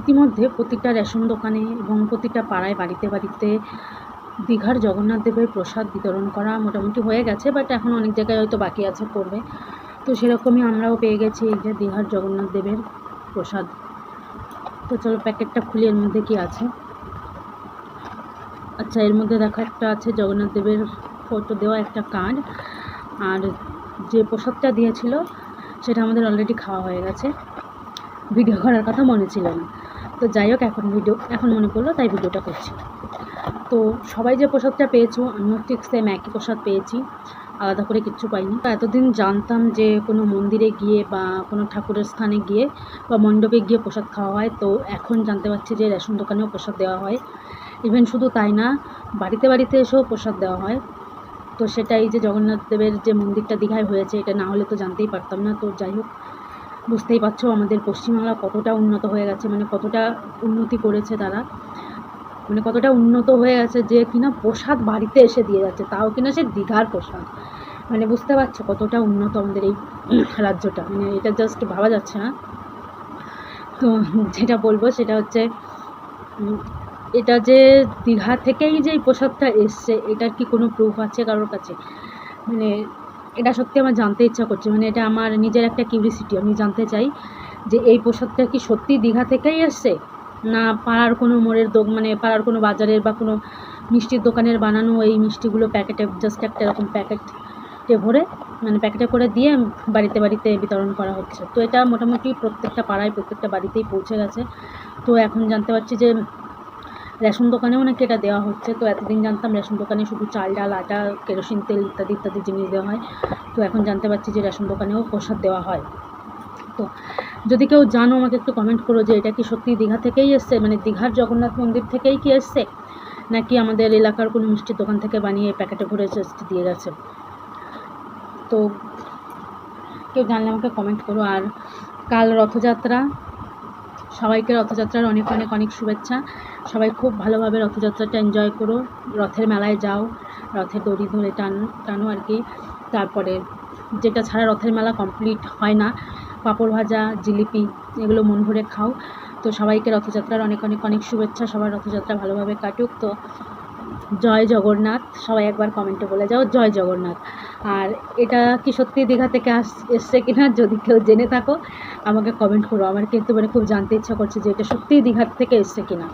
ইতিমধ্যে প্রতিটা রেশন দোকানে এবং প্রতিটা পাড়ায় বাড়িতে বাড়িতে দীঘার জগন্নাথ দেবের প্রসাদ বিতরণ করা মোটামুটি হয়ে গেছে, বাট এখন অনেক জায়গায় হয়তো বাকি আছে, করবে। তো সেরকমই আমরাও পেয়ে গেছি এই যে দীঘার জগন্নাথ দেবের প্রসাদ। তো চলো প্যাকেটটা খুলে এর মধ্যে কি আছে। আচ্ছা, এর মধ্যে দেখো একটা আছে জগন্নাথ দেবের ফটো দেওয়া একটা কার্ড, আর যে প্রসাদটা দিয়েছিল সেটা আমাদের অলরেডি খাওয়া হয়ে গেছে। ভিডিও করার কথা মনে ছিল না, তো যাই হোক এখন মনে পড়লো, তাই ভিডিওটা করছি। তো সবাই যে প্রসাদটা পেয়েছো, আমিও ঠিক সেম একই প্রসাদ পেয়েছি, আলাদা করে কিচ্ছু পাইনি। তো এতদিন জানতাম যে কোনো মন্দিরে গিয়ে বা কোনো ঠাকুরের স্থানে গিয়ে বা মণ্ডপে গিয়ে প্রসাদ খাওয়া হয়, তো এখন জানতে পারছি যে রেশন দোকানেও প্রসাদ দেওয়া হয়। ইভেন শুধু তাই না, বাড়িতে বাড়িতে এসেও প্রসাদ দেওয়া হয়। তো সেটাই যে জগন্নাথ দেবের যে মন্দিরটা দীঘায় হয়েছে, এটা না হলে তো জানতেই পারতাম না। তো যাই হোক, বুঝতেই পারছো আমাদের পশ্চিমবাংলা কতটা উন্নত হয়ে গেছে, মানে কতটা উন্নতি করেছে তারা, মানে কতটা উন্নত হয়ে গেছে যে কিনা প্রসাদ বাড়িতে এসে দিয়ে যাচ্ছে, তাও কিনা সে দীঘার প্রসাদ। মানে বুঝতে পারছো কতটা উন্নত আমাদের এই রাজ্যটা, মানে এটা জাস্ট ভাবা যাচ্ছে না। তো যেটা বলবো সেটা হচ্ছে, এটা যে দীঘা থেকেই যে এই প্রসাদটা এসছে, এটার কি কোনো প্রুফ আছে কারোর কাছে? মানে এটা সত্যি আমার জানতে ইচ্ছা করছে, মানে এটা আমার নিজের একটা কিউরিসিটি, আমি জানতে চাই যে এই প্রসাদটা কি সত্যি দীঘা থেকেই এসছে, না পাড়ার কোনো মোড়ের মানে পাড়ার কোনো বাজারের বা কোনো মিষ্টির দোকানের বানানো এই মিষ্টিগুলো প্যাকেটে, জাস্ট একটা এরকম প্যাকেটে ভরে, মানে প্যাকেটে করে দিয়ে বাড়িতে বাড়িতে বিতরণ করা হচ্ছে। তো এটা মোটামুটি প্রত্যেকটা পাড়ায় প্রত্যেকটা বাড়িতেই পৌঁছে গেছে। তো এখন জানতে পারছি যে রেশন দোকানেও নাকি এটা দেওয়া হচ্ছে। তো এতদিন জানতাম রেশন দোকানে শুধু চাল ডাল আটা কেরোসিন তেল ইত্যাদি ইত্যাদি জিনিস দেওয়া হয়, তো এখন জানতে পারছি যে রেশন দোকানেও প্রসাদ দেওয়া হয়। তো যদি কেউ জানো আমাকে একটু কমেন্ট করো যে এটা কি সত্যি দীঘা থেকেই এসছে, মানে দীঘার জগন্নাথ মন্দির থেকেই কি এসছে, নাকি আমাদের এলাকার কোনো মিষ্টির দোকান থেকে বানিয়ে প্যাকেটে ভরে জাস্ট দিয়ে গেছে। তো কেউ জানলে আমাকে কমেন্ট করো। আর কাল রথযাত্রা, সবাইকে রথযাত্রার অনেক অনেক অনেক শুভেচ্ছা। সবাই খুব ভালোভাবে রথযাত্রাটা এনজয় করো, রথের মেলায় যাও, রথের দড়ি ধরে টানো আর কি। তারপরে যেটা ছাড়া রথের মেলা কমপ্লিট হয় না, পাঁপড় ভাজা জিলিপি এগুলো মন ভরে খাও। তো সবাইকে রথযাত্রার অনেক অনেক অনেক শুভেচ্ছা, সবার রথযাত্রা ভালোভাবে কাটুক। তো জয় জগন্নাথ, সবাই একবার কমেন্টে বলে যাও জয় জগন্নাথ। আর এটা কি সত্যি দীঘা থেকে এসছে কিনা, যদি কেউ জেনে থাকো আমাকে কমেন্ট করো, আমার কিন্তু মানে খুব জানতে ইচ্ছা করছে যে এটা সত্যিই দীঘার থেকে এসছে কিনা।